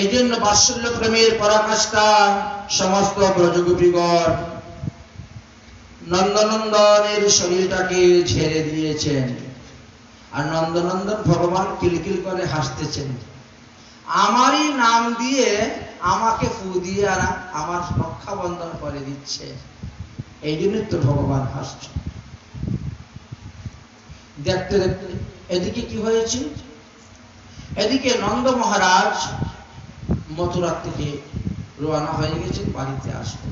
এই জন্য বাৎসল্য প্রেমের পরাকাষ্ঠা সমস্ত ব্রজগোপীগণ নন্দনন্দনের শরীরটাকে ঝেড়ে দিয়েছেন, আর নন্দনন্দন ভগবান কিলকিল করে হাসতেছেন। আমারই নাম দিয়ে আমাকে ফু দিয়ে আর আমার রক্ষা বন্ধন করে দিচ্ছে, এই জন্যই তো ভগবান হাসছে। দেখতে দেখতে এদিকে কি হয়েছে, এদিকে নন্দ মহারাজ মথুরা থেকে রওনা হয়ে গেছেন বাড়িতে আসবে।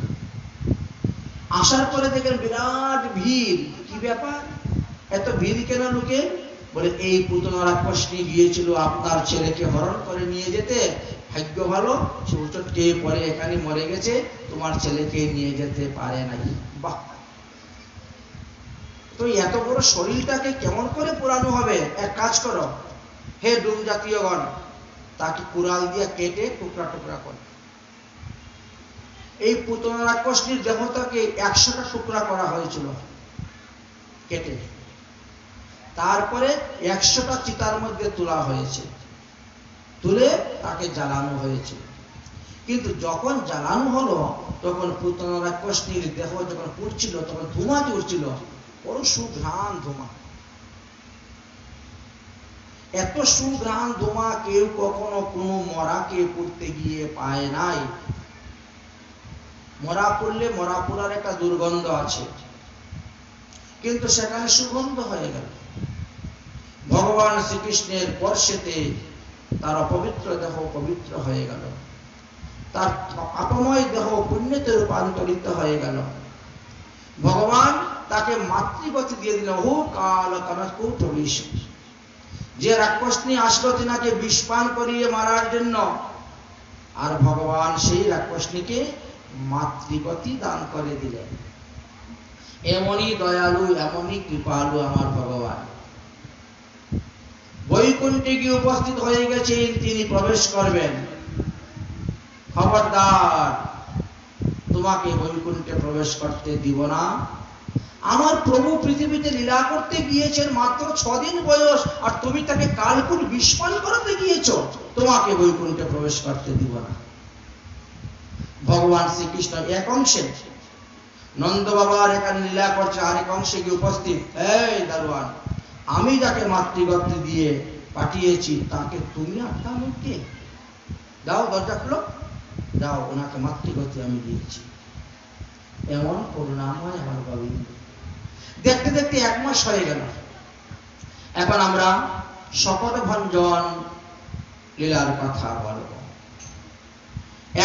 আসার পরে দেখেন বিরাট ভিড়। কি ব্যাপার, এত ভিড় কেন লোকে? বলে এই পুতনা রাক্ষসী গিয়েছিল আপনার ছেলেকে হরণ করে নিয়ে যেতে, ভাগ্য ভালো সে উচটকে পরে এখানে মরে গেছে, তোমার ছেলেকে নিয়ে যেতে পারে নাই। বাহ, তো এত বড় শরীরটাকে কেমন করে পুরানো হবে? এক কাজ করো হে ডুম জাতীয়গণ, তাকে কুড়াল দিয়ে কেটে টুকরা টুকরা করো। এই পুতনা রাক্ষসীর দেহটাকে 100টা টুকরা করা হয়েছিল কেটে, তারপরে 100টা চিতার মধ্যে তোলা হয়েছে, তুলে তাকে জ্বালানো হয়েছে। কিন্তু যখন জ্বালানো হলো তখন পুতনা রাক্ষসীর দেহ যখন পুড়ছিল তখন ধোঁয়া উঠছিল, বড় সুঘ্রাণ ধোঁয়া। এত সুঘ্রাণ ধোঁয়া কেউ কখনো কোনো মরাকে পুড়তে গিয়ে পায় নাই। মরা পড়লে মরা পোড়ার একটা দুর্গন্ধ আছে, কিন্তু সেখানে সুগন্ধ হয়ে গেল। ভগবান শ্রীকৃষ্ণের স্পর্শেতে তার অপবিত্র দেহ পবিত্র হয়ে গেল, তার পাপময় দেহ পুণ্যতে রূপান্তরিত হয়ে গেল। ভগবান তাকে মাতৃগতি দিয়ে দিল। হু কাল কানকু প্রবেশ, যে রাক্ষসী আসলো তিনাকে বিষ পান করিয়ে মারার জন্য, আর ভগবান সেই রাক্ষসীকে মাতৃগতি দান করে দিলেন। এমনই দয়ালু, এমনই কৃপালু আমার ভগবান। বৈকুণ্ঠে গিয়ে উপস্থিত হয়ে গেছেন, তিনি প্রবেশ করবেন। খবরদার, তোমাকে বৈকুণ্ঠে প্রবেশ করতে দিব না। আমার প্রভু পৃথিবীতে লীলা করতে গিয়েছেন মাত্র 6 দিন বয়স, আর তুমি তাকে কালকুট বিষ পান করাতে গিয়েছো, তোমাকে বৈকুণ্ঠে প্রবেশ করতে দিব না। ভগবান শ্রীকৃষ্ণ এক অংশে নন্দ বাবার এখানে লীলা করছে, আরেক অংশে গিয়ে উপস্থিত। এই দারোয়ান, আমি যাকে মাতৃগতি দিয়ে পাঠিয়েছি তাকে তুমি আটকানো কে? দাও, দরজা খুলো, দাও, ওনাকে মাতৃগতি আমি দিয়েছি। এমন করুণাময় আমার গোবিন্দ। দেখতে দেখতে 1 মাস হয়ে গেল। এখন আমরা শকট ভঞ্জন লীলার কথা বলব।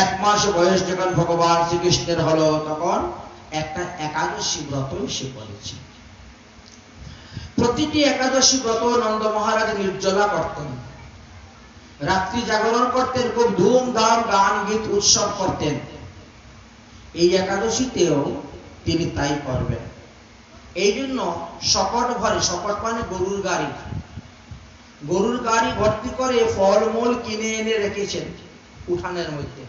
1 মাস বয়স যখন ভগবান শ্রীকৃষ্ণের হলো, তখন একটা একাদশী ব্রত সে করেছে। প্রতিটি একাদশী ব্রত নন্দ মহারাজ নির্জলা করতেন, রাত্রি জাগরণ করতেন, খুব ধুমধাম গান গীত উৎসব করতেন। এই একাদশীতেও তিনি তাই করবেন। এই জন্য শকট ভরে, শকট মানে গরুর গাড়ি, গরুর গাড়ি ভর্তি করে ফলমূল কিনে এনে রেখেছেন উঠানের মধ্যে।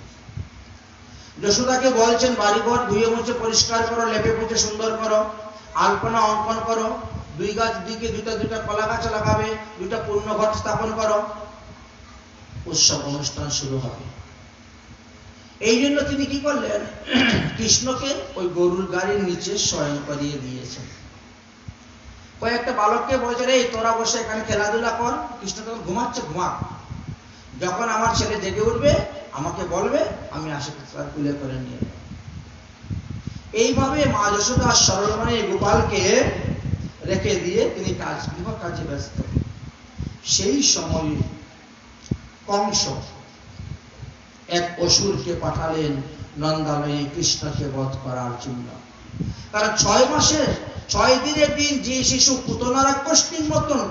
যশোদাকে বলছেন বাড়িঘর ধুয়ে মুছে পরিষ্কার করো, লেপে পুছে সুন্দর করো, আলপনা অঙ্কন করো, 2 গাছ দিকে 2টা কলা গাছ লাগাবে, 2টা পূর্ণ ঘট স্থাপন করো, উৎসব অনুষ্ঠান শুরু হবে। এই জন্য তিনি কি করলেন, কৃষ্ণকে ওই গরুর গাড়ির নিচে শয়ন করিয়ে দিয়েছেন। কয়েকটা বালককে বলছে, রে তোরা বসে এখানে খেলাধুলা কর, কৃষ্ণ তখন ঘুমাচ্ছে, ঘুমা, যখন আমার ছেলে জেগে উঠবে আমাকে বলবে, আমি আসে তার কুলে করে নিয়ে যাব। এইভাবে মা যশোদা সরলমণি গোপালকে রেখে দিয়ে তিনি গৃহ কাজে ব্যস্ত। সেই সময় কংস এক অসুরকে পাঠালেন নন্দালয়ে কৃষ্ণকে বধ করার জন্য। কারণ 6 মাসের 6 দিনের দিন যে শিশু পুতনা রাক্ষসীর মতন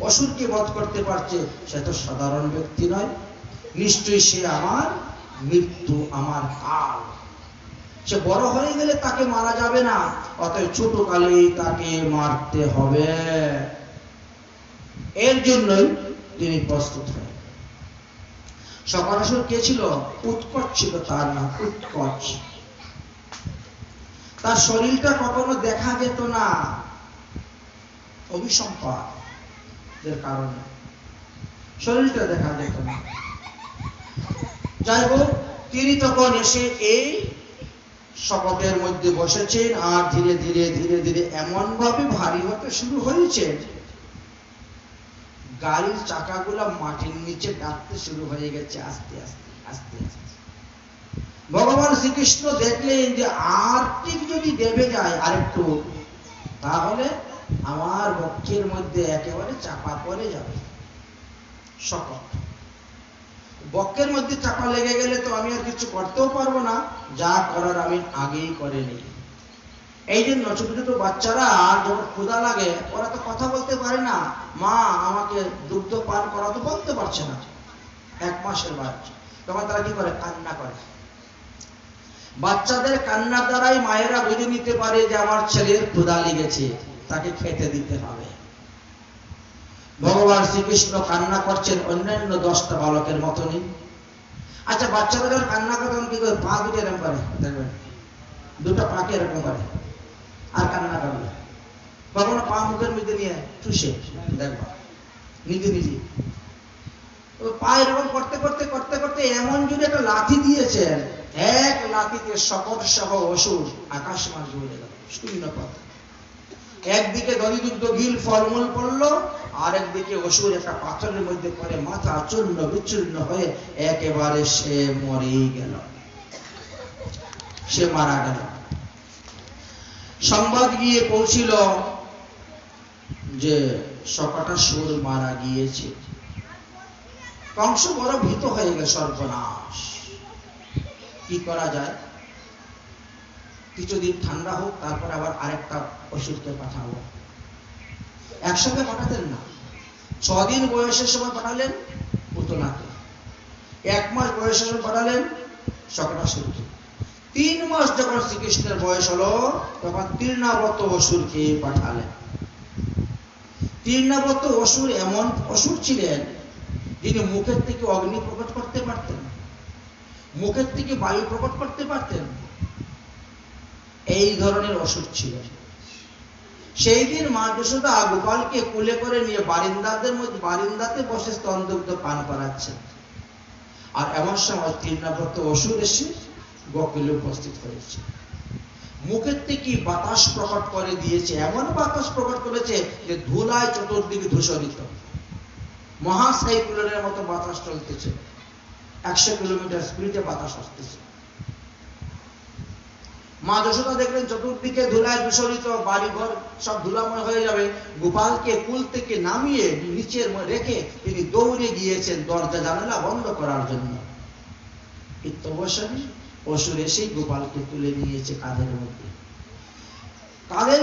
অসুরকে বধ করতে পারছে, সে তো সাধারণ ব্যক্তি নয়, নিশ্চয়ই সে আমার মৃত্যু, আমার কাল। সে বড় হয়ে গেলে তাকে মারা যাবে না, অতএব ছোট কালেই তাকে মারতে হবে। এর জন্যই তিনি প্রস্তুত হন। শকাসুর কে ছিল? উৎকট ছিল তার নাম, উৎকট। তার শরীরটা কখনো দেখা যেত না, অভিসম্পাদের কারণে শরীরটা দেখা যেত না। যাই হোক, তিনি তখন এসে এই শপথের মধ্যে বসেছেন, আর ধীরে ধীরে ধীরে ধীরে এমন ভাবে ভারী হতে শুরু হয়েছে, গাড়ির চাকাগুলো মাটির নিচে ডাকতে শুরু হয়ে গেছে আস্তে আস্তে আস্তে আস্তে। ভগবান শ্রীকৃষ্ণ দেখলেন যে আর ঠিক যদি দেবে যায় আরেকটু, তাহলে আমার বক্ষের মধ্যে একেবারে চাপা পড়ে যাবে। শপথ, বক্ষের মধ্যে চাপা লেগে গেলে তো আমি আর কিছু করতেও পারবো না, যা করার আমি আগেই করে নিই। এই জন্য ছোট ছোট বাচ্চারা যখন ক্ষুধা লাগে, ওরা তো কথা বলতে পারে না, মা আমাকে দুগ্ধ পান করা তো বলতে পারছে না, 1 মাসের বাচ্চা, তখন তারা কি করে? কান্না করে। বাচ্চাদের কান্নার দ্বারাই মায়েরা বুঝে নিতে পারে যে আমার ছেলের ক্ষুধা লেগেছে, তাকে খেতে দিতে হবে। ভগবান শ্রীকৃষ্ণ কান্না করছেন অন্যান্য 10টা বালকের মতনই। আচ্ছা, বাচ্চারা যখন কান্না করে তখন কি করে? পা দুটো এরকম করে, দেখবেন 2টা পাকে এরকম করে আর কান্না করবে। কখনো পা মুখের মধ্যে নিয়ে চুষে দেখবা নিজে নিজে। পা এরকম করতে করতে করতে করতে এমন জুড়ে একটা লাথি দিয়েছেন, 1 লাথিতে শপথ সহ অসুর আকাশ মার্গে উড়ে গেল, শূন্য পথ। একদিকে দধিদুগ্ধ ঘিল ফলমূল পড়লো, আর একদিকে অসুর একটা পাথরের মধ্যে পড়ে মাথা চূর্ণ বিচূর্ণ হয়ে একেবারে সে মরেই গেল, সে মারা গেল। সংবাদ গিয়ে পৌঁছিল যে শকাটাসুর মারা গিয়েছে। কংস বড় ভীত হয়ে গেল, সর্বনাশ, কি করা যায়? কিছুদিন ঠান্ডা হোক, তারপর আবার আরেকটা অসুরকে পাঠাবো। একসঙ্গে পাঠাতেন না, 6 দিন বয়সের সময় পাঠালেন পুতনাকে, 1 মাস বয়সের সময় পাঠালেন শকাটাসুরকে, 3 মাস যখন শ্রীকৃষ্ণের বয়স হলো তখন তৃণাবত অসুরকে পাঠালেন। তৃণাবত অসুর এমন অসুর ছিলেন যিনি মুখের থেকে অগ্নি প্রকট করতে পারতেন, মুখের থেকে বায়ু প্রকট করতে পারতেন, এই ধরনের অসুর ছিলেন। সেই দিন মা যশোদা গোপালকে কোলে করে নিয়ে বারিন্দাতে বসে স্তনদুগ্ধ পান করাচ্ছেন, আর এমন সময় তৃণাবত অসুর এসে গোকুলে উপস্থিত হয়েছে। মুখের থেকে বাতাস প্রকট করে দিয়েছে, এমন বাতাস প্রকট করেছে যে ধুলায় চতুর্দিকে ধূসরিত, মহাসাইক্লোনের মতো বাতাস চলতেছে, 100 কিলোমিটার স্পিডে বাতাস আসতেছে। মা যশোদা দেখলেন চতুর্দিকে ধুলায় ধূসরিত, বাড়িঘর সব ধুলাময় হয়ে যাবে, গোপালকে কুল থেকে নামিয়ে নিচের রেখে তিনি দৌড়ে গিয়েছেন দরজা জানালা বন্ধ করার জন্য। ইত্যবসরে অসুর এসেই গোপালকে তুলে নিয়েছে কাঁধের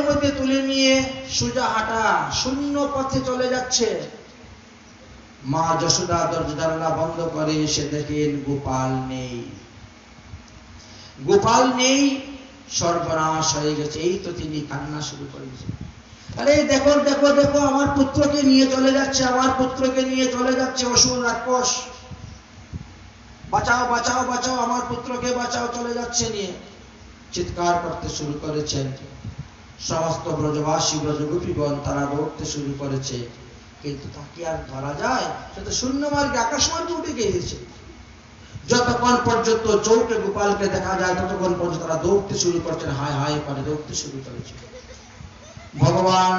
মধ্যে তুলে নিয়ে সোজা হাঁটা শূন্য পথে চলে যাচ্ছে। মা যশোদা দরজা জানালা বন্ধ করে এসে দেখেন গোপাল নেই, গোপাল নেই, সর্বনাশ হয়ে গেছে। এই তো তিনি কান্না শুরু করেছেন, আরে দেখো দেখো দেখো, আমার পুত্রকে নিয়ে চলে যাচ্ছে, আমার পুত্রকে নিয়ে চলে যাচ্ছে অসুর রাক্ষস, বাঁচাও বাঁচাও বাঁচাও, আমার পুত্রকে বাঁচাও, চলে যাচ্ছে নিয়ে চিৎকার করতে শুরু করেছেন। সমস্ত ব্রজবাসী ব্রজগোপীগণ তারা দৌড়তে শুরু করেছে, কিন্তু তাকে আর ধরা যায়? সে তো শূন্য মার্গে আকাশ মার্গে উঠে গিয়েছে। যতক্ষণ পর্যন্ত চৌকে গোপালকে দেখা যায় ততক্ষণ পর্যন্ত তারা দৌড়তে শুরু করছেন, হায় হায় করে দৌড়তে শুরু করেছে। ভগবান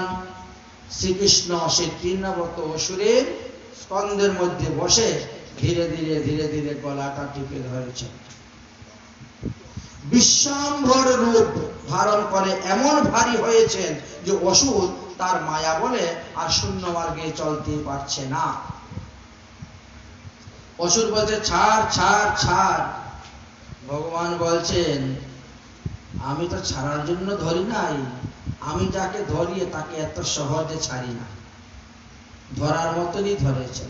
শ্রীকৃষ্ণ সেই তৃণাবত অসুরের স্কন্ধের মধ্যে বসে ধীরে ধীরে ধীরে ধীরে গলাটা টিপে ধরেছেন। বিশ্বাম্ভর রূপ ধারণ করে এমন ভারী হয়েছেন যে অসুর তার মায়া বলে আর শূন্য মার্গে চলতে পারছে না। অসুর বলছে ছাড় ছাড় ছাড়। ভগবান বলছেন আমি তো ছাড়ার জন্য ধরি নাই, আমি যাকে ধরিয়ে তাকে এত সহজে ছাড়ি না, ধরার মতনই ধরেছে।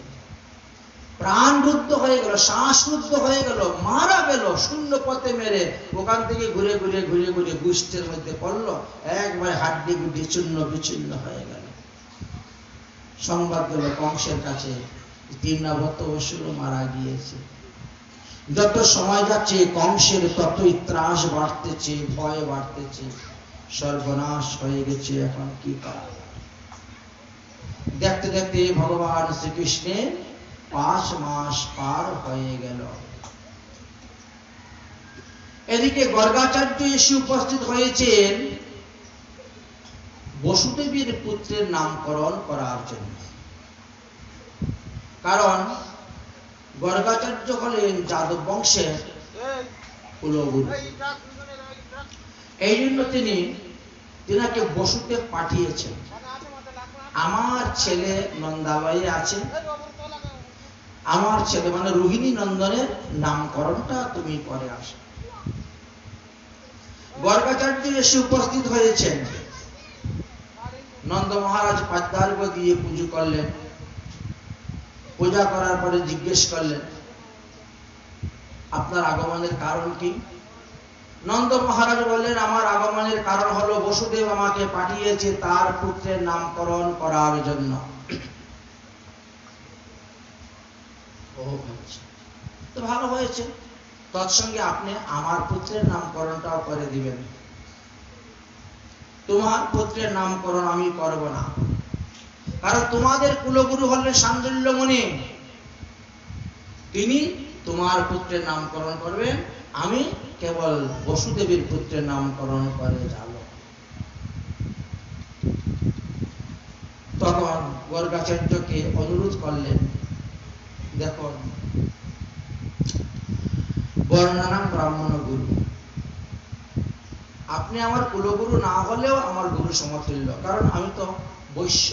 প্রাণ রুদ্ধ হয়ে গেল, শ্বাস রুদ্ধ হয়ে গেল, মারা গেল, শূন্য পথে মেরে ওখান থেকে ঘুরে ঘুরে ঘুরে ঘুরে গুষ্ঠের মধ্যে পড়লো, একবারে হাড্ডি গুড্ডি চূর্ণ বিচূর্ণ হয়ে গেল। সংবাদ গেল কংসের কাছে, তৃণাবত অসুর মারা গিয়েছে। যত সময় যাচ্ছে কংসের ততই ত্রাস বাড়তেছে, ভয় বাড়তেছে, সর্বনাশ হয়ে গেছে, এখন কি করা? দেখতে দেখতে ভগবান শ্রীকৃষ্ণের 5 মাস পার হয়ে গেল। এদিকে গর্গাচার্য এসে উপস্থিত হয়েছেন বসুদেবীর পুত্রের নামকরণ করার জন্য। কারণ গর্গাচার্য হলেন যাদব বংশের কুলগুরু। এই জন্য তিনি তিনাকে বসুদেব পাঠিয়েছেন, আমার ছেলে নন্দালয়ে আছে, আমার ছেলে মানে রোহিণী নন্দনের নামকরণটা তুমি করে আসো। গর্গাচার্য এসে উপস্থিত হয়েছেন। নন্দ মহারাজ পাদ্যার্ঘ দিয়ে পুজো করলেন। পূজা করার পরে জিজ্ঞেস করলেন, আপনার আগমনের কারণ কি? নন্দ মহারাজ বললেন, আমার আগমনের কারণ হলো বসুদেব আমাকে পাঠিয়েছে তার পুত্রের নামকরণ করার জন্য। তো ভালো হয়েছে, তৎসঙ্গে আপনি আমার পুত্রের নামকরণটাও করে দিবেন। তোমার পুত্রের নামকরণ আমি করব না, কারণ তোমাদের কুলগুরু হলেন শাণ্ডল্য মুনি, তিনি তোমার পুত্রের নামকরণ করবেন, আমি কেবল বসুদেবীর পুত্রের নামকরণ করে যাব। তখন গর্গাচার্যকে অনুরোধ করলেন, দেখুন বর্ণনাম ব্রাহ্মণ গুরু, আপনি আমার কুলগুরু না হলেও আমার গুরু সমতুল্য, কারণ আমি তো বৈশ্য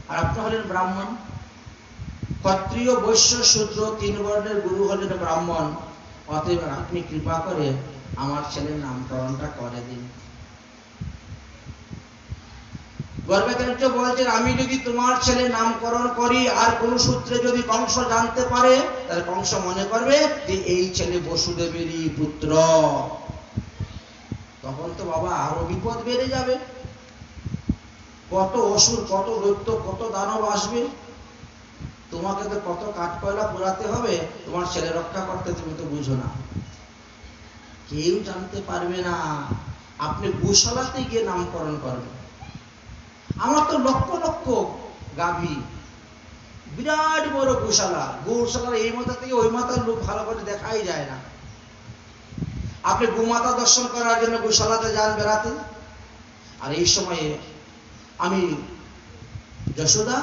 আর আপনি হলেন ব্রাহ্মণ। ক্ষত্রিয় বৈশ্য শূদ্র তিন বর্ণের গুরু হলেন ব্রাহ্মণ, অতএব আপনি কৃপা করে আমার ছেলের নামকরণটা করে দিন। গর্গাচার্য বলছেন, আমি যদি তোমার ছেলে নামকরণ করি আর কোন সূত্রে যদি কংস জানতে পারে, তাহলে কংস মনে করবে যে এই ছেলে বসুদেবেরই পুত্র, তখন তো বাবা আরো বিপদ বেড়ে যাবে। কত অসুর, কত দৈত্য, কত দানব আসবে, তোমাকে তো কত কাঠ কয়লা পোড়াতে হবে তোমার ছেলে রক্ষা করতে, তুমি তো বুঝো না। কেউ জানতে পারবে না, আপনি গোশালাতে গিয়ে নামকরণ করবেন। আমার তো লক্ষ লক্ষ গাভী, বিরাট বড় গোশালা, গোশালার এই মাথা থেকে ওই মাথার লোক ভালো করে দেখাই যায় না। আপনি গোমাতা দর্শন করার জন্য গোশালাতে যান বেড়াতে, আর এই সময়ে আমি যশোদা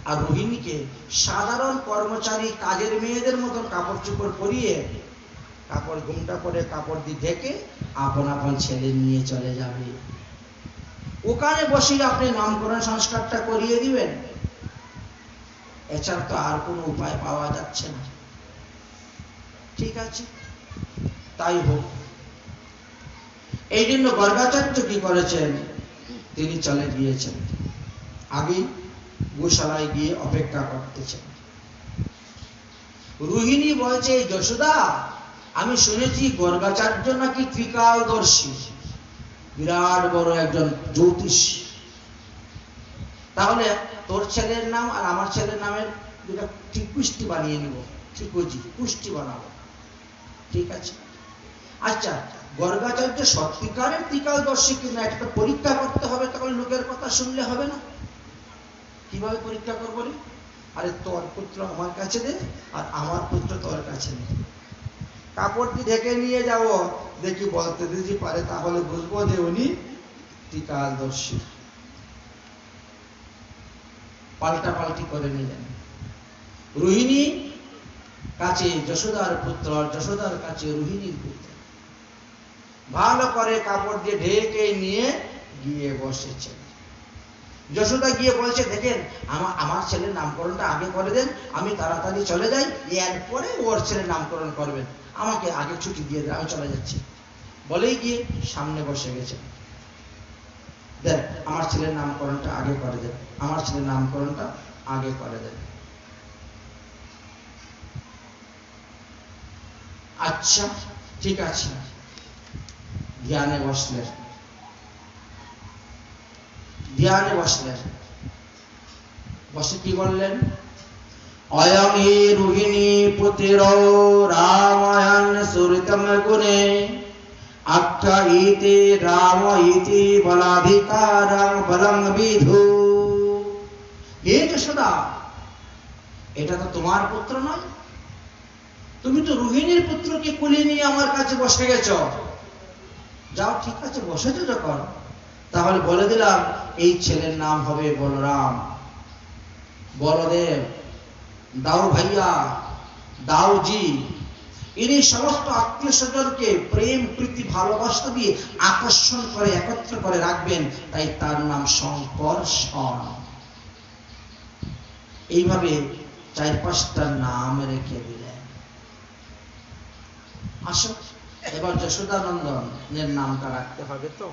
আর রোহিণীকে সাধারণ কর্মচারী কাজের মেয়েদের মতন কাপড় চোপড় পরিয়ে, কাপড় ঘুমটা পরে কাপড় দিয়ে ঢেকে আপন আপন ছেলে নিয়ে চলে যাবে। ওখানে বসে আপনি নামকরণ সংস্কারটা করিয়ে দিবেন, এছাড়া তো আর কোনো উপায় পাওয়া যাচ্ছে না। ঠিক আছে, তাই হোক। এই জন্য গর্গাচার্য কি করেছেন, তিনি চলে গিয়েছেন, আগে গোশালায় গিয়ে অপেক্ষা করতেছেন। রোহিণী বলছে, যশোদা আমি শুনেছি গর্গাচার্য নাকি ত্রিকালদর্শী, বিরাট বড় একজন জ্যোতিষ, তাহলে তোর ছেলের নাম আর আমার ছেলের নামের দুটা ঠিক পুষ্টি বানিয়ে নিব, ঠিকজি পুষ্টি বানাবো। ঠিক আছে, আচ্ছা গর্গাচার্য সত্যিকারের ত্রিকালদর্শী কিনা একটা পরীক্ষা করতে হবে, তখন লোকের কথা শুনলে হবে না। কিভাবে পরীক্ষা করবো রে? আরে তোর পুত্র আমার কাছে দে আর আমার পুত্র তোর কাছে দে, কাপড় দিয়ে ঢেকে নিয়ে যাব, দেখি বলতে যদি পারে তাহলে বুঝবো যে উনি ত্রিকালদর্শী। পাল্টা পাল্টি করে নিলেন। রোহিণী কাছে যশোদার পুত্র, যশোদার কাছে রোহিণীর পুত্র, ভালো করে কাপড় দিয়ে ঢেকে নিয়ে গিয়ে বসেছেন। যশোদা গিয়ে বলছে, দেখেন আমার ছেলের নামকরণটা আগে করে দেন, আমি তাড়াতাড়ি চলে যাই, এরপরে ওর ছেলের নামকরণ করবেন, আমাকে আগে ছুটি দিয়ে দেন, আমি চলে যাচ্ছি। বলেই গিয়ে সামনে বসে গেছে, দেন আমার ছেলের নামকরণটা আগে করে দেন, আমার ছেলের নামকরণটা আগে করে দেন। আচ্ছা ঠিক আছে, ধ্যানে বসলেন, ধ্যানে বসলেন, বসে কি বললেন, অয়মে রোহিণী পুত্র রামায়ণ সুরিতম গুণে আখ্যায়িতে রাম ইতি বলাধিকারং বলং বিধু। হে যশোদা, এটা তো তোমার পুত্র নয়, তুমি তো রোহিণীর পুত্রকে কোলে নিয়ে আমার কাছে বসে গেছ। যাও, ঠিক আছে, বসেছো যখন, তাহলে বলে দিলাম এই ছেলের নাম হবে বলরাম। বলদেব, দাও ভাইয়া, দাও জি, ইনি সমস্ত আত্মীয় স্বজনকে প্রেম প্রীতি ভালোবাসা দিয়ে আকর্ষণ করে একত্র করে রাখবেন, তাই তার নাম শঙ্কর্ষণ। এইভাবে 4-5টা নাম রেখে দিলেন। আসো, এবার যশোদানন্দনের নামটা রাখতে হবে। তো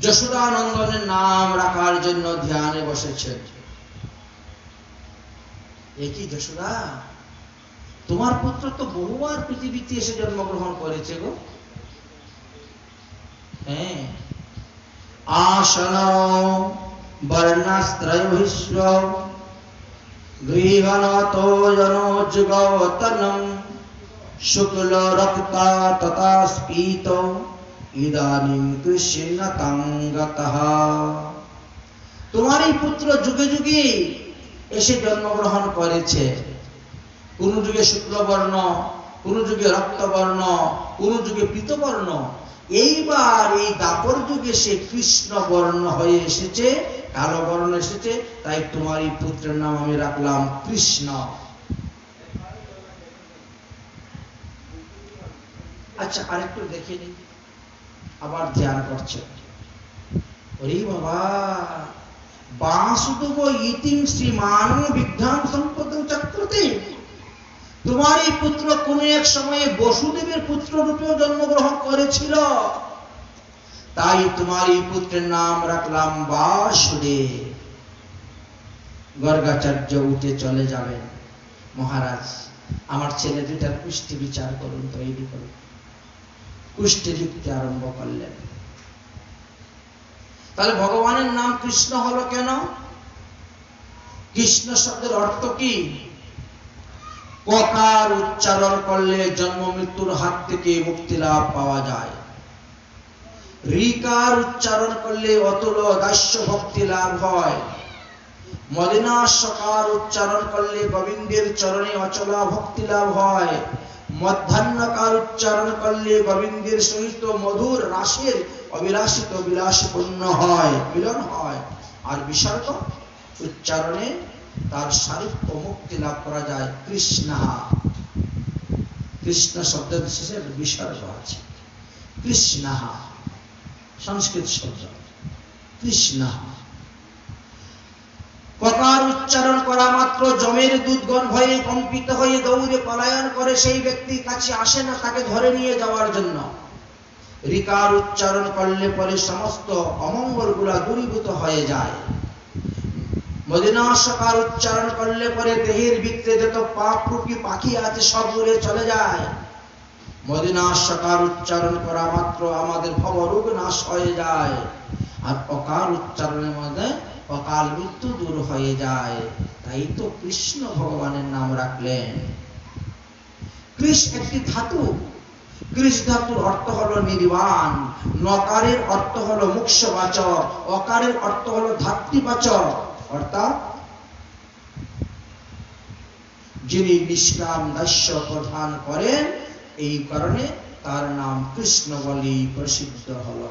যশোদানন্দনের নাম রাখার জন্য ধ্যানে বসেছে। একই যশোদা, তোমার পুত্র তো বহুবার পৃথিবীতে এসে জন্মগ্রহণ করেছে গো। হ্যাঁ, আসন বর্ণাস্ত্রয়ভিশ্ব গৃহণতো জনোজ্জগতনম শুক্ল রক্তা তথা স্ফীত ইদানীং কৃষ্ণতং গতঃ। তোমার এই পুত্র যুগে যুগে এসে জন্মগ্রহণ করেছে। কোন যুগে শুক্লবর্ণ, কোন যুগে রক্তবর্ণ, কোন যুগে পীতবর্ণ। এইবার এই দাপর যুগে সে কৃষ্ণ বর্ণ হয়ে এসেছে, কালো বর্ণ এসেছে, তাই তোমার এই পুত্রের নাম আমি রাখলাম কৃষ্ণ। আচ্ছা, আরেকটু দেখে নি। আবার ধ্যান করছে। ওরে বাবা, বাসুদেব ইতিং শ্রীমান বিজ্ঞান সম্পদং চক্রতে। তোমার এই পুত্র কোন এক সময়ে বসুদেবের পুত্র রূপেও জন্মগ্রহণ করেছিল, তাই তোমার এই পুত্রের নাম রাখলাম বাসুদেব। গর্গাচার্য উঠে চলে যাবেন। মহারাজ, আমার ছেলে দুইটার কুষ্টি বিচার করুন, তৈরি করুন। কুষ্টি লিখতে আরম্ভ করলেন। তাহলে ভগবানের নাম কৃষ্ণ হলো কেন? কৃষ্ণ শব্দের অর্থ কি? ককার উচ্চারণ করলে জন্ম মৃত্যুর হাত থেকে মুক্তি লাভ পাওয়া যায়। ঋকার উচ্চারণ করলে অতুল দাস্য ভক্তি লাভ হয়। মদিনাশকার উচ্চারণ করলে গোবিন্দের চরণে অচলা ভক্তি লাভ হয়। মধ্যাহ্নকার উচ্চারণ করলে গোবিন্দের সহিত মধুর রাসের অবিলাসিত বিলাসপূর্ণ হয়, মিলন হয়। আর বিসর্গ উচ্চারণে তার সারূপ্য মুক্তি লাভ করা যায়। কৃষ্ণ, কৃষ্ণ শব্দের শেষে বিসর্গ আছে। কৃষ্ণ সংস্কৃত শব্দ, কৃষ্ণ। ককার উচ্চারণ করা মাত্র জমের দুধগণ ভয়ে কম্পিত হয়ে দৌড়ে পলায়ন করে, সেই ব্যক্তির কাছে আসে না তাকে ধরে নিয়ে যাওয়ার জন্য। ঋকার উচ্চারণ করলে পরে সমস্ত অমঙ্গল গুলা দূরীভূত হয়ে যায়। মদিনাশকার উচ্চারণ করলে পরে দেহের ভিতরে যত পাপ রূপী পাখি আছে সব উড়ে চলে যায়। মদিনাশকার উচ্চারণ করা মাত্র আমাদের ভবরোগ নাশ হয়ে যায়। আর অকার উচ্চারণের মধ্যে অকাল মৃত্যু দূর হয়ে যায়। তাই তো কৃষ্ণ ভগবানের নাম রাখলেন। কৃষ একটি ধাতু। কৃষ ধাতুর অর্থ হলো নির্বাণ। নকারের অর্থ হলো মোক্ষবাচক, অকারের অর্থ হলো ধাত্রীবাচক, অর্থাৎ যিনি নিষ্কাম দাস্য প্রদান করেন। এই কারণে তার নাম কৃষ্ণ বলেই প্রসিদ্ধ হল।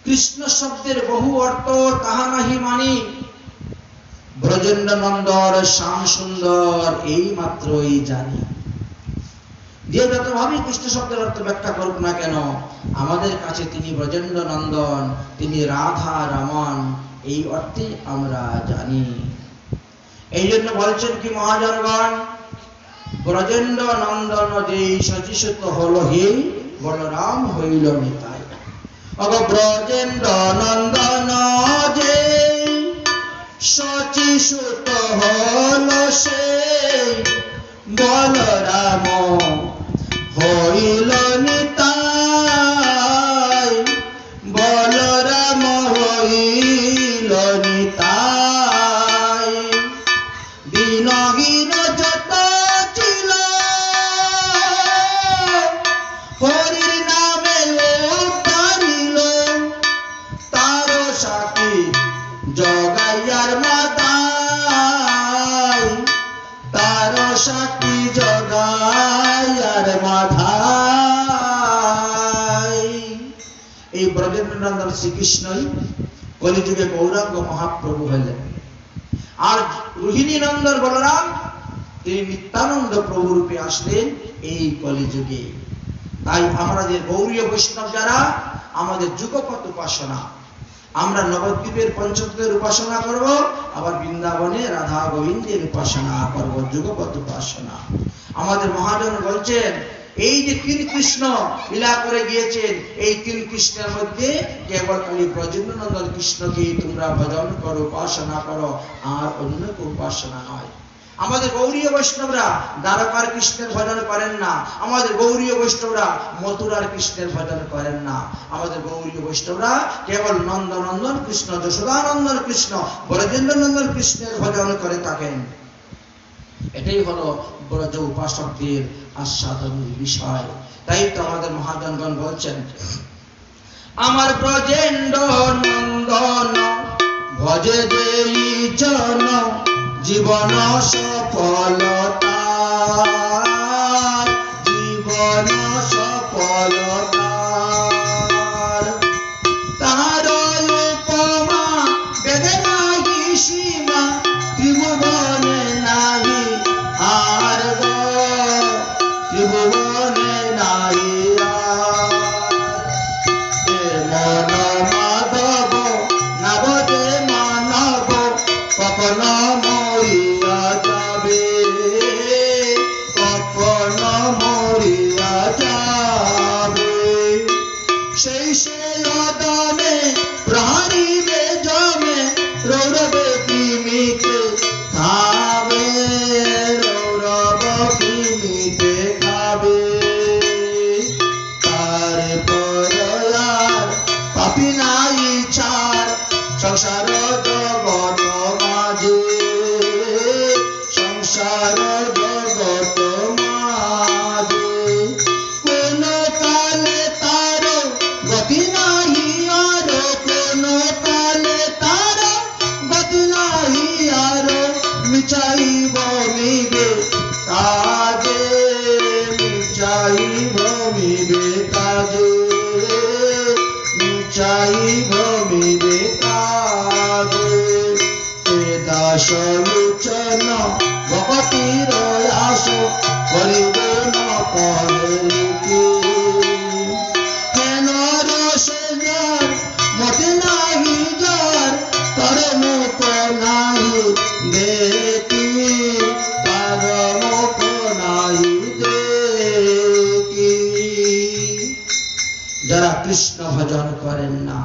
কৃষ্ণ শব্দের বহু অর্থ তাহা নাহি মানি। ব্রজেন্দ্র নন্দর শ্যাম সুন্দর এই মাত্রই জানি। যে যতভাবে কৃষ্ণ শব্দের অর্থ ব্যাখ্যা করুক না কেন, আমাদের কাছে তিনি ব্রজেন্দ্র নন্দন, তিনি রাধা রমন, এই অর্থে আমরা জানি। এই জন্য বলছেন কি মহাজনগণ, ব্রজেন্দ্র নন্দন যেই সচিসুত হল হে, বলরাম হইল নিতাই। অগ ব্রজেন্দ্র নন্দন যে সচিসুত হল সে, বলরাম হইল নিতাই। বলরাম হইল নিতাই। দিনহীন যত ছিল হরির নামে পারিল, তার সাথী জগাইয়ার মাতাই। তার সাক্ষী জগায় আর মাধায়। এই ব্রজেন্দ্রনন্দন শ্রীকৃষ্ণই কলিযুগে গৌরাঙ্গ মহাপ্রভু হলেন। আর রোহিণী নন্দন বলরাম তিনি নিত্যানন্দ প্রভু রূপে আসলেন এই কলিযুগে। তাই আমাদের গৌরীয় বৈষ্ণব যারা, আমাদের যুগপৎ উপাসনা, আমরা নবদ্বীপের পঞ্চতত্ত্বের উপাসনা করব, আবার বৃন্দাবনে রাধা গোবিন্দের উপাসনা করব, যুগপৎ উপাসনা। আমাদের মহাজন বলছেন এই যে তিন কৃষ্ণ লীলা করে গিয়েছেন, এই তিন কৃষ্ণের মধ্যে কেবল খালি ব্রজেন্দ্রনন্দন কৃষ্ণকে তোমরা ভজন করো, উপাসনা করো, আর অন্য কেউ উপাসনা নয়। আমাদের গৌরীয় বৈষ্ণবরা দ্বারকার কৃষ্ণের ভজন করেন না, আমাদের গৌরীয় বৈষ্ণবরা মথুরার কৃষ্ণের ভজন করেন না। আমাদের গৌরীয় বৈষ্ণবরা কেবল নন্দনন্দন কৃষ্ণ, যশোদানন্দন কৃষ্ণ, ব্রজেন্দ্রনন্দন কৃষ্ণের ভজন করে থাকেন। এটাই হলো ব্রজ উপাসকদের আস্বাদনের বিষয়। তাই তো আমাদের মহাজনগণ বলছেন, আমার ব্রজেন্দ্র নন্দন ভজে দেই জন, জীবন সফলতা, জীবন সফলতা। তার উপমা বেদে নাহি সীমা, ত্রিভুবনে নাহি আর গো, ত্রিভুবনে নাহি আর। মন মাধব নবদে মানব, কখন মরিয়া যাবে, কখন মরিয়া যাবে। সেই সে অদমে প্রহরিবে জমে, রৌরবে কৃমিতে খাবে, রৌরব কৃমিতে খাবে। তারপর আর পাপি নাই ছাড় সংসার জগৎ মাঝে, সংসার জগৎ মাঝে। কোন কালে তার গতি নাহি আর, কোন কালে তার গতি নাহি আর। মিচাইব মিবে কাজে, মিচাইব মিবে কাজে, মিচাইব মিবে কাজে। দাস লোচন ভগতির আস, করিব না পরে হেন রস যার মতে নাহি যার, তার মুখ নাহি দেখি, তার মুখ নাহি দেখি। যারা কৃষ্ণ ভজন করেন না,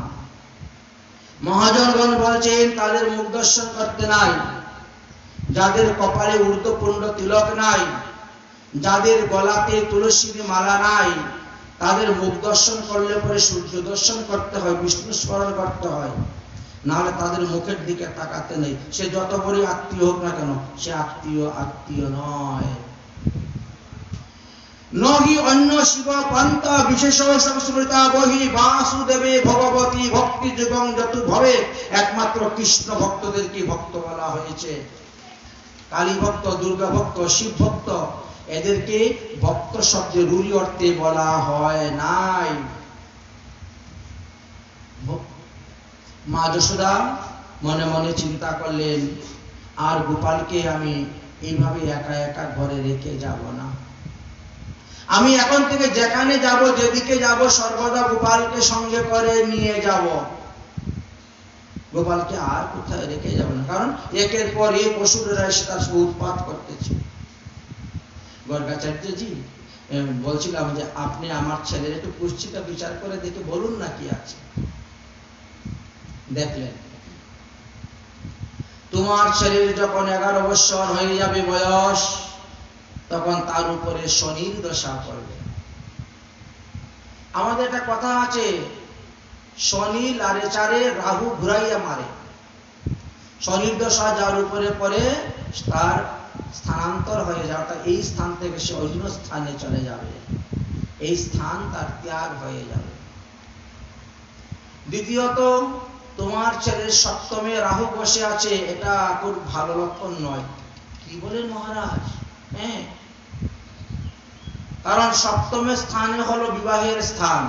মহাজনগণ বলছেন তাদের মুখ দর্শন করতে নাই। যাদের কপালে ঊর্ধ্বপুণ্ড তিলক নাই, যাদের গলাতে তুলসীর মালা নাই, তাদের মুখ দর্শন করলে পরে সূর্য দর্শন করতে হয়, বিষ্ণু স্মরণ করতে হয়, নাহলে তাদের মুখের দিকে তাকাতে নেই। সে যত বড় আত্মীয় হোক না কেন, সে আত্মীয় নয়। নহি অন্য শিব পন্থ বিশেষ সংস্মৃতা বহি, বাসুদেবে ভগবতী ভক্তি যুগং যতু ভবে। একমাত্র কৃষ্ণ ভক্তদেরকে ভক্ত বলা হয়েছে। কালী ভক্ত, দুর্গা ভক্ত, শিব ভক্ত, এদেরকে ভক্ত শব্দে রূঢ়ি অর্থে বলা হয় নাই। মা যশোদা মনে মনে চিন্তা করলেন, আর গোপালকে আমি এইভাবে একা একা ঘরে রেখে যাব না। আমি এখন থেকে যেখানে যাব, যেদিকে যাব, সর্বদা গোপালকে সঙ্গে করে নিয়ে যাব। গোপালকে আর কোথায় রেখে যাব না, কারণ একের পর এক অসুরেরা এসে তার উৎপাত করতেছে। গর্গাচার্যজি বলছিলাম যে আপনি আমার ছেলের একটু পুষ্টিটা বিচার করে দেখে বলুন না কি আছে। দেখলেন তোমার ছেলের যখন 11 বছর হয়ে যাবে বয়স, তখন তার উপরে শনির দশা পড়বে। আমাদের একটা কথা আছে, শনি লারে চারে, রাহু ঘুরাইয়া মারে। শনির দশা যার উপরে পড়ে তার স্থানান্তর হয়ে যাবে, অর্থাৎ এই স্থান থেকে সে অন্য স্থানে চলে যাবে, এই স্থান তার ত্যাগ হয়ে যাবে। দ্বিতীয়ত, তোমার ছেলের সপ্তমে রাহু বসে আছে, এটা খুব ভালো লক্ষণ নয়। কি বলেন মহারাজ? হ্যাঁ, কারণ সপ্তমের স্থানে হলো বিবাহের স্থান,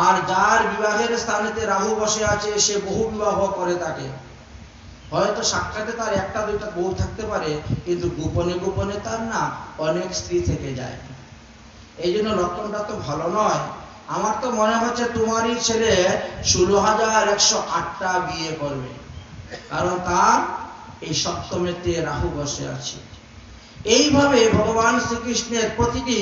আর যার বিবাহের স্থানেতে রাহু বসে আছে সে বহু বিবাহ করে থাকে। হয়তো সাক্ষাতে তার একটা দুইটা বউ থাকতে পারে, কিন্তু গোপনে গোপনে তার না অনেক স্ত্রী থেকে যায়। এই জন্য লক্ষণটা তো ভালো নয়। আমার তো মনে হচ্ছে তোমারই ছেলে 16,108টা বিয়ে করবে, কারণ তার এই সপ্তমেতে রাহু বসে আছে। এইভাবে ভগবান শ্রীকৃষ্ণের প্রতিটি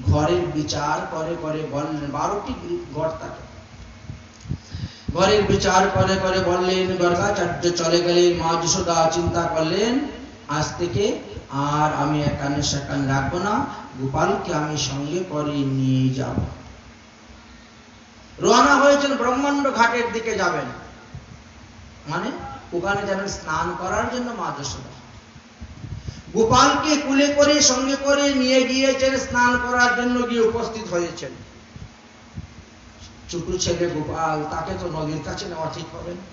ঘরের বিচার করে করে বললেন, 12টি ঘর থাকে, ঘরের বিচার করে করে বললেন। গর্গাচার্য চলে গেলেন, মা যশোদা চিন্তা করলেন আজ থেকে আর আমি একানে সেখানে রাখবো না, গোপালকে আমি সঙ্গে করে নিয়ে যাব। রওনা হয়েছেন ব্রহ্মাণ্ড ঘাটের দিকে যাবেন, মানে ওখানে যাবেন স্নান করার জন্য। মা যশোদা গোপালকে কুলে করে সঙ্গে করে নিয়ে গিয়েছেন, স্নান করার জন্য গিয়ে উপস্থিত হয়েছেন। ছোট ছেলে গোপাল, তাকে তো নদীর কাছে নেওয়া ঠিক হবে না,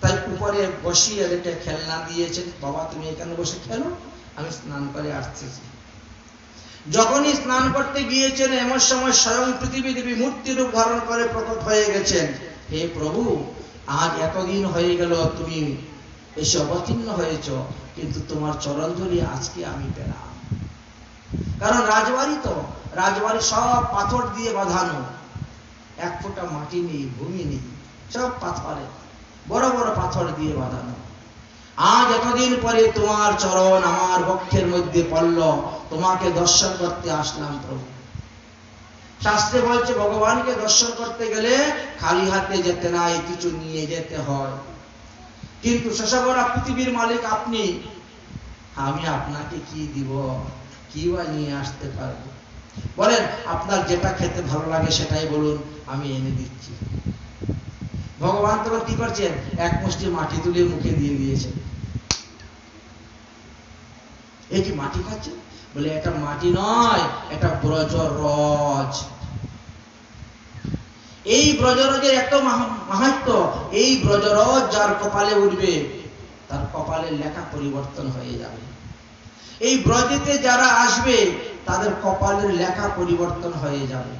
তাই উপরে বসিয়ে রেখে খেলনা দিয়েছেন, বাবা তুমি এখানে বসে খেলো, আমি স্নান করে আসতেছি। যখনই স্নান করতে গিয়েছেন এমন সময় স্বয়ং পৃথিবী দেবী মূর্তি রূপ ধারণ করে প্রকট হয়ে গেছেন। হে প্রভু, আজ এতদিন হয়ে গেল তুমি এসে অবতীর্ণ হয়েছ, কিন্তু তোমার চরণ ধরে আজকে আমি পেলাম। কারণ রাজবাড়ি তো, রাজবাড়ি সব পাথর দিয়ে বাঁধানো, এক ফোঁটা মাটি নেই, ভূমি নেই, সব পাথরে, বড় বড় পাথর দিয়ে বাঁধানো। আজ এতদিন পরে তোমার চরণ আমার বক্ষের মধ্যে পড়ল, তোমাকে দর্শন করতে আসলাম প্রভু। শাস্ত্রে বলছে ভগবানকে দর্শন করতে গেলে খালি হাতে যেতে নাই, কিছু নিয়ে যেতে হয়। কিন্তু শশাবরা পৃথিবীর মালিক আপনি, আমি আপনাকে কি দিব, কি বা নিয়ে আসতে পারবো? বলেন আপনার যেটা খেতে ভালো লাগে সেটাই বলুন, আমি এনে দিচ্ছি। ভগবান তখন কি করছেন, এক মুষ্টি মাটি তুলে মুখে দিয়ে দিয়েছেন। এই কি মাটি খাচ্ছে? বলে এটা মাটি নয়, এটা ব্রজরজ। এই ব্রজরজের এত মাহাত্ম্য, এই ব্রজরজ যার কপালে উঠবে তার কপালের লেখা পরিবর্তন হয়ে যাবে। এই ব্রজেতে যারা আসবে তাদের কপালের লেখা পরিবর্তন হয়ে যাবে।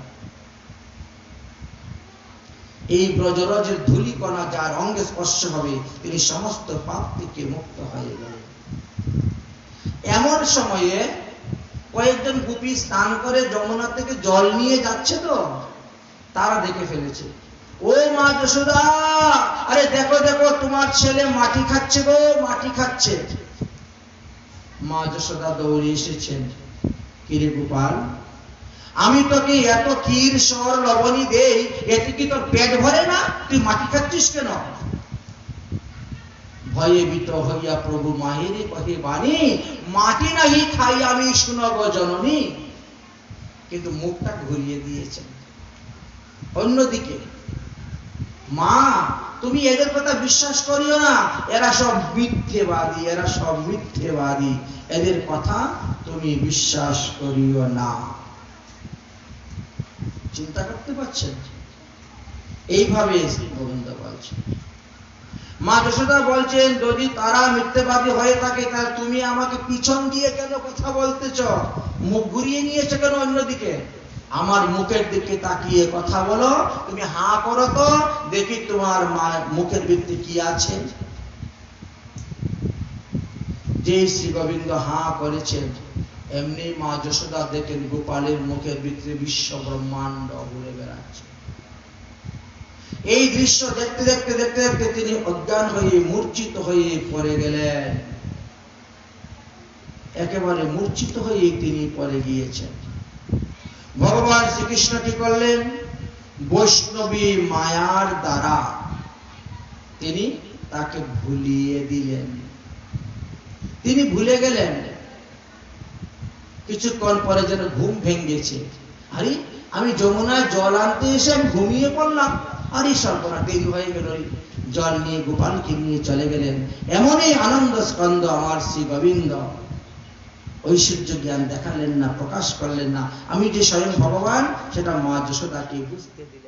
এই ব্রজরজের ধূলিকণা যার অঙ্গে স্পর্শ হবে তিনি সমস্ত পাপ থেকে মুক্ত হয়ে যাবেন। এমন সময়ে কয়েকজন গোপী স্নান করে যমুনা থেকে জল নিয়ে যাচ্ছে, তো তারা দেখে ফেলেছে। ও মা যশোদা, আরে দেখো দেখো তোমার ছেলে মাটি খাচ্ছে গো, মাটি খাচ্ছে। মা যশোদা দৌড়ে এসেছেন, কিরে গোপাল, আমি তোকে এত ক্ষীর সর লবণী দেই, এতে কি তোর পেট ভরে না? তুই মাটি খাচ্ছিস কেন? ভয়ে ভীত হইয়া প্রভু মাহিরে কহে বাণী, মাটি নাহি খাই আমি শুনব জননী। কিন্তু মুখটা ঘুরিয়ে দিয়েছেন অন্যদিকে। মা তুমি এদের কথা বিশ্বাস করিও না, এরা সব মিথ্যেবাদী, এরা সব মিথ্যেবাদী, এদের কথা তুমি বিশ্বাস করিও না। চিন্তা করতে পারছেন? এইভাবে গোবিন্দ বলছেন। মা যশোদা বলছেন, যদি তারা মিথ্যেবাদী হয়ে থাকে তাহলে তুমি আমাকে পিছন দিয়ে কেন কথা বলতেছ? মুখ ঘুরিয়ে নিয়েছো কেন অন্যদিকে? আমার মুখের দিকে তাকিয়ে কথা বলো। তুমি হা করো তো দেখি তোমার মুখের ভিতরে কি আছে। যে শ্রী গোবিন্দ হা করেছেন, এমনি মা যশোদা দেখেন গোপালের মুখের ভিতরে বিশ্ব ব্রহ্মাণ্ড ঘুরে বেড়াচ্ছে। এই দৃশ্য দেখতে দেখতে দেখতে দেখতে তিনি অজ্ঞান হয়ে মূর্ছিত হয়ে পড়ে গেলেন। একেবারে মূর্ছিত হয়ে তিনি পড়ে গিয়েছেন। ভগবান শ্রীকৃষ্ণ কি করলেন? বৈষ্ণবী মায়ার দ্বারা তিনি তাকে ভুলিয়ে দিলেন। তিনি ভুলে গেলেন। কিছুক্ষণ পরে যেন ঘুম ভেঙেছে। আরে আমি যমুনায় জল আনতে এসে আমি ঘুমিয়ে পড়লাম, আরে সর্বনা দেরি হয়ে গেল। জল নিয়ে গোপালকে নিয়ে চলে গেলেন। এমনই আনন্দ স্কন্দ আমার শ্রী গোবিন্দ ঐশ্বর্য জ্ঞান দেখালেন না, প্রকাশ করলেন না। আমি যে স্বয়ং ভগবান সেটা মা যশোদাকে বুঝতে দিলেন।